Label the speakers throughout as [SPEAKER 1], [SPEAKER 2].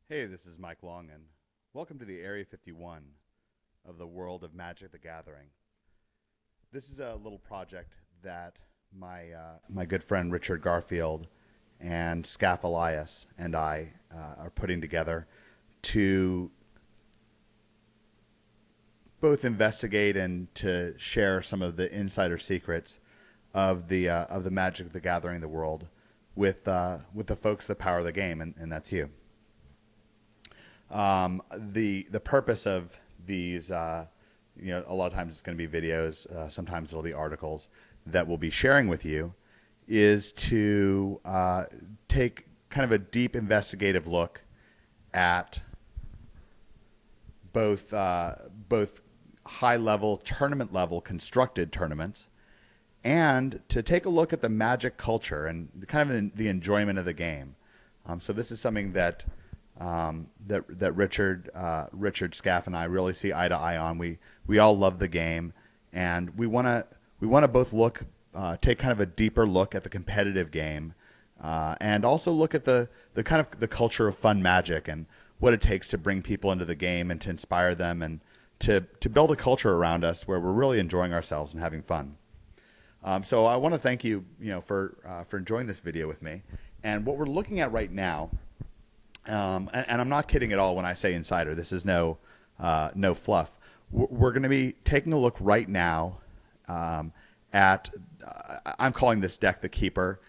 [SPEAKER 1] Hey, this is Mike Long, and welcome to the Area 51 of the world of Magic the Gathering. This is a little project that my good friend Richard Garfield and Scaff Elias and I are putting together to both investigate and to share some of the insider secrets of the Magic the Gathering the world with the folks that power the game, and that's you. The purpose of these, a lot of times it's going to be videos, sometimes it'll be articles that we'll be sharing with you, is to take kind of a deep investigative look at both high level, tournament level constructed tournaments, and to take a look at the Magic culture and kind of the enjoyment of the game. So this is something that that Richard Scaff and I really see eye to eye on. We all love the game, and we want to both take kind of a deeper look at the competitive game, and also look at the kind of the culture of fun Magic and what it takes to bring people into the game and to inspire them and to build a culture around us where we're really enjoying ourselves and having fun. So I want to thank you, for enjoying this video with me. And what we're looking at right now. And I'm not kidding at all when I say insider. This is no fluff. We're going to be taking a look right now at, I'm calling this deck the Keeper.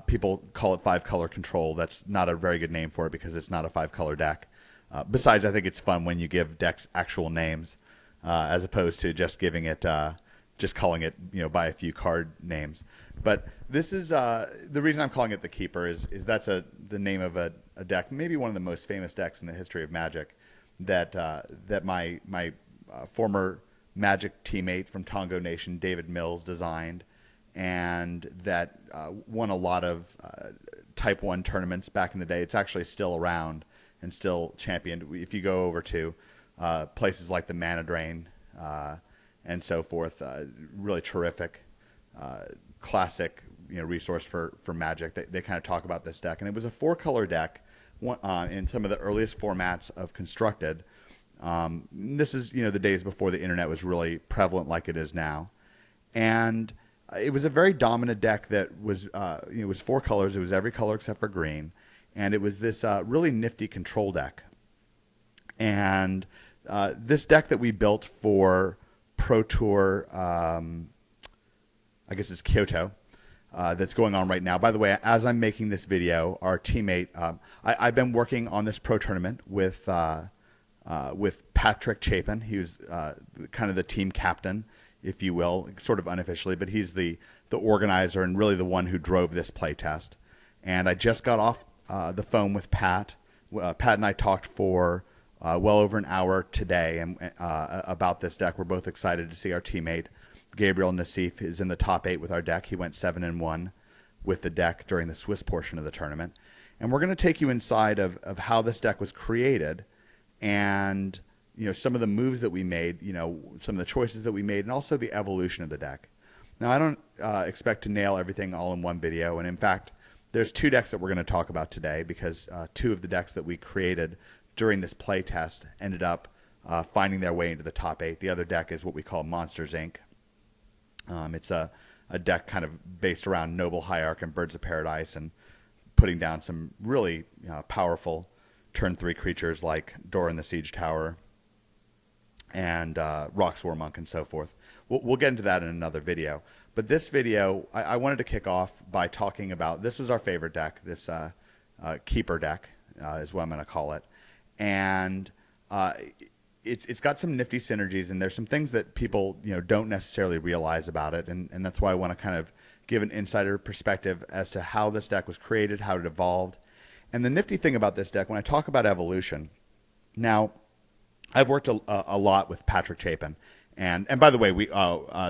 [SPEAKER 1] People call it 5-color control. That's not a very good name for it because it's not a 5-color deck. Besides, I think it's fun when you give decks actual names as opposed to just giving it, just calling it, by a few card names. But this is the reason I'm calling it the Keeper is that's the name of a deck, maybe one of the most famous decks in the history of Magic, that my former Magic teammate from Tongo Nation, David Mills, designed, and that won a lot of Type 1 tournaments back in the day. It's actually still around and still championed. If you go over to places like the Mana Drain and so forth, really terrific, classic resource for Magic. They kind of talk about this deck, and it was a 4-color deck in some of the earliest formats of constructed. This is the days before the internet was really prevalent like it is now, and it was a very dominant deck that was it was 4 colors. It was every color except for green, and it was this really nifty control deck. And this deck that we built for Pro Tour, I guess it's Kyoto, that's going on right now. By the way, as I'm making this video, our teammate, I've been working on this pro tournament with Patrick Chapin. He was kind of the team captain, if you will, sort of unofficially, but he's the organizer and really the one who drove this play test. And I just got off the phone with Pat. Pat and I talked for well over an hour today and about this deck. We're both excited to see our teammate Gabriel Nassif is in the top 8 with our deck. He went 7-1 with the deck during the Swiss portion of the tournament. And we're going to take you inside of how this deck was created and some of the moves that we made, some of the choices that we made, and also the evolution of the deck. Now, I don't expect to nail everything all in one video. And in fact, there's 2 decks that we're going to talk about today because 2 of the decks that we created during this play test ended up finding their way into the top 8. The other deck is what we call Monsters, Inc. It's a deck kind of based around Noble Hierarch and Birds of Paradise and putting down some really powerful turn 3 creatures like Doran the Siege Tower and Roxor Monk and so forth. We'll get into that in another video. But this video, I wanted to kick off by talking about, this is our favorite deck, this Keeper deck is what I'm going to call it. And it's got some nifty synergies, and there's some things that people don't necessarily realize about it, and that's why I want to kind of give an insider perspective as to how this deck was created, how it evolved. And the nifty thing about this deck, when I talk about evolution, now I've worked a lot with Patrick Chapin, and by the way,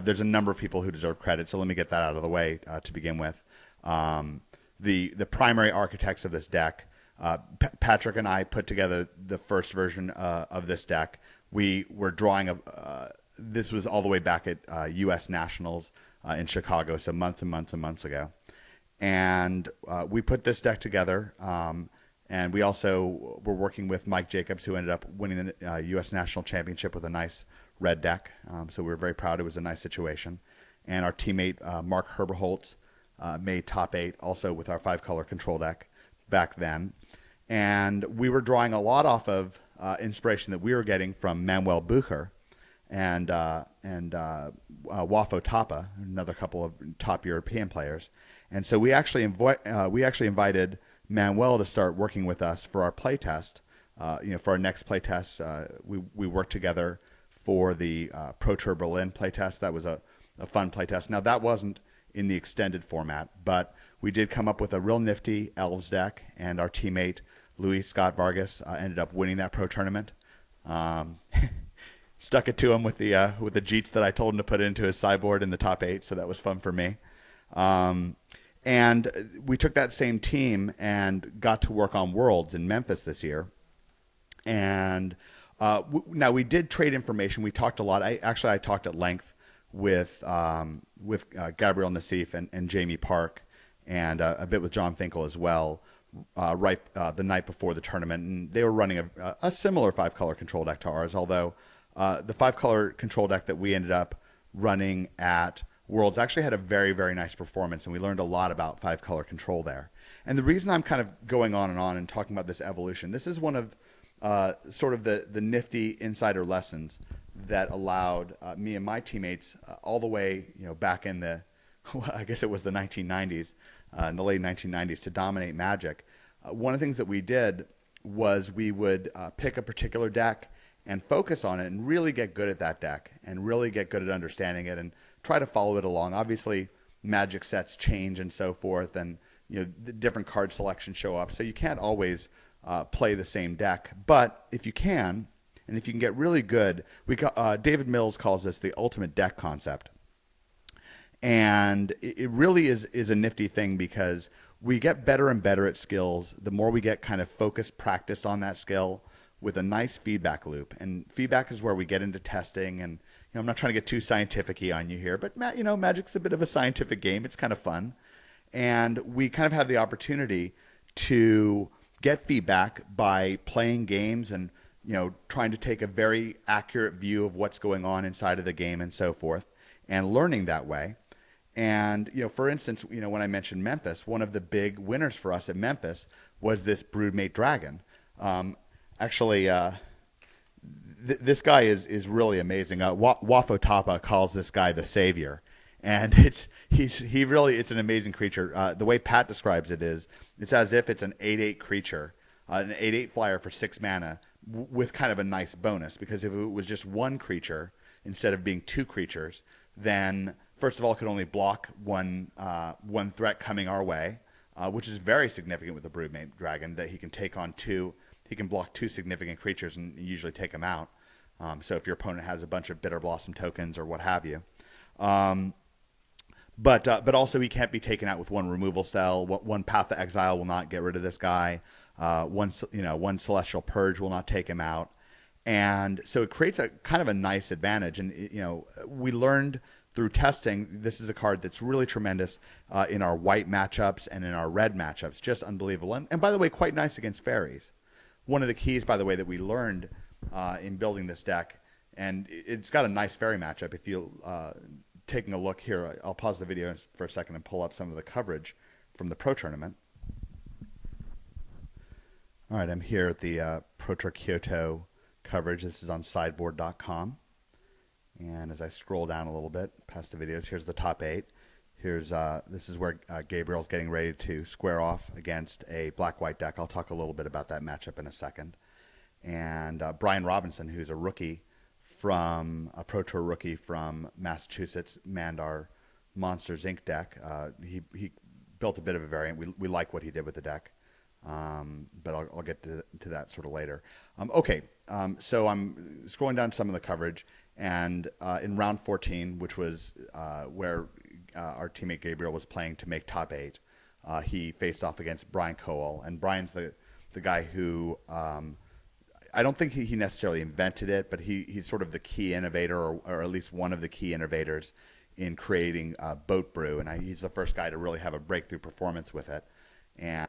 [SPEAKER 1] there's a number of people who deserve credit, so let me get that out of the way to begin with. The primary architects of this deck. Patrick and I put together the first version of this deck. We were drawing this was all the way back at U.S. Nationals in Chicago, so months and months and months ago. And we put this deck together And we also were working with Mike Jacobs, who ended up winning the U.S. National Championship with a nice red deck. So we were very proud. It was a nice situation. And our teammate, Mark Herberholz, made top 8 also with our 5-color control deck back then. And we were drawing a lot off of inspiration that we were getting from Manuel Bucher and Wafo-Tapa, another couple of top European players. And so we actually invited Manuel to start working with us for our playtest. For our next playtest, we worked together for the Pro Tour Berlin playtest. That was a fun playtest. Now that wasn't in the extended format, but we did come up with a real nifty Elves deck, and our teammate Luis Scott Vargas ended up winning that pro tournament. Stuck it to him with the Jeets that I told him to put into his sideboard in the top 8, so that was fun for me. And we took that same team and got to work on Worlds in Memphis this year. And now we did trade information. We talked a lot. I talked at length with Gabriel Nassif and Jamie Park, and a bit with John Finkel as well, the night before the tournament. And they were running a similar 5-color control deck to ours, although the 5-color control deck that we ended up running at Worlds actually had a very, very nice performance, and we learned a lot about 5-color control there. And the reason I'm kind of going on and talking about this evolution, this is one of sort of the nifty insider lessons that allowed me and my teammates all the way, back in the, I guess it was the 1990s, in the late 1990s, to dominate Magic. One of the things that we did was we would pick a particular deck and focus on it and really get good at that deck and really get good at understanding it and try to follow it along. Obviously, Magic sets change and so forth, and the different card selections show up, so you can't always play the same deck. But if you can, and if you can get really good, David Mills calls this the ultimate deck concept. And it really is a nifty thing, because we get better and better at skills the more we get kind of focused practice on that skill with a nice feedback loop. And feedback is where we get into testing. And I'm not trying to get too scientific-y on you here, but Magic's a bit of a scientific game. It's kind of fun. And we kind of have the opportunity to get feedback by playing games and trying to take a very accurate view of what's going on inside of the game and so forth, and learning that way. And for instance, when I mentioned Memphis, one of the big winners for us at Memphis was this Broodmate Dragon. This guy is really amazing. Wafo-Tapa calls this guy the savior, and it's an amazing creature. The way Pat describes it is, it's as if it's an 8/8 creature, an 8/8 flyer for 6 mana with kind of a nice bonus, because if it was just one creature instead of being 2 creatures, then first of all, it could only block one threat coming our way, which is very significant with the Broodmate Dragon, that he can take on 2. He can block 2 significant creatures and usually take them out. So if your opponent has a bunch of Bitter Blossom tokens or what have you. But also he can't be taken out with 1 removal spell. 1 Path to Exile will not get rid of this guy. 1 Celestial Purge will not take him out. And so it creates a kind of a nice advantage. And we learned through testing, this is a card that's really tremendous in our white matchups and in our red matchups. Just unbelievable. And by the way, quite nice against fairies. One of the keys, by the way, that we learned in building this deck, and it's got a nice fairy matchup. If you're taking a look here, I'll pause the video for a second and pull up some of the coverage from the Pro Tournament. All right, I'm here at the Pro Tour Kyoto coverage. This is on sideboard.com. And as I scroll down a little bit past the videos, here's the top 8. This is where Gabriel's getting ready to square off against a black-white deck. I'll talk a little bit about that matchup in a second. And Brian Robinson, who's a rookie a Pro Tour rookie from Massachusetts, manned our Monsters Inc. deck. He built a bit of a variant. We like what he did with the deck, but I'll get to that sort of later. So I'm scrolling down some of the coverage, and in round 14, which was where our teammate Gabriel was playing to make top 8, he faced off against Brian Coel, and Brian's the guy who I don't think he necessarily invented it, but he's sort of the key innovator, or at least one of the key innovators in creating Boat Brew, and he's the first guy to really have a breakthrough performance with it. And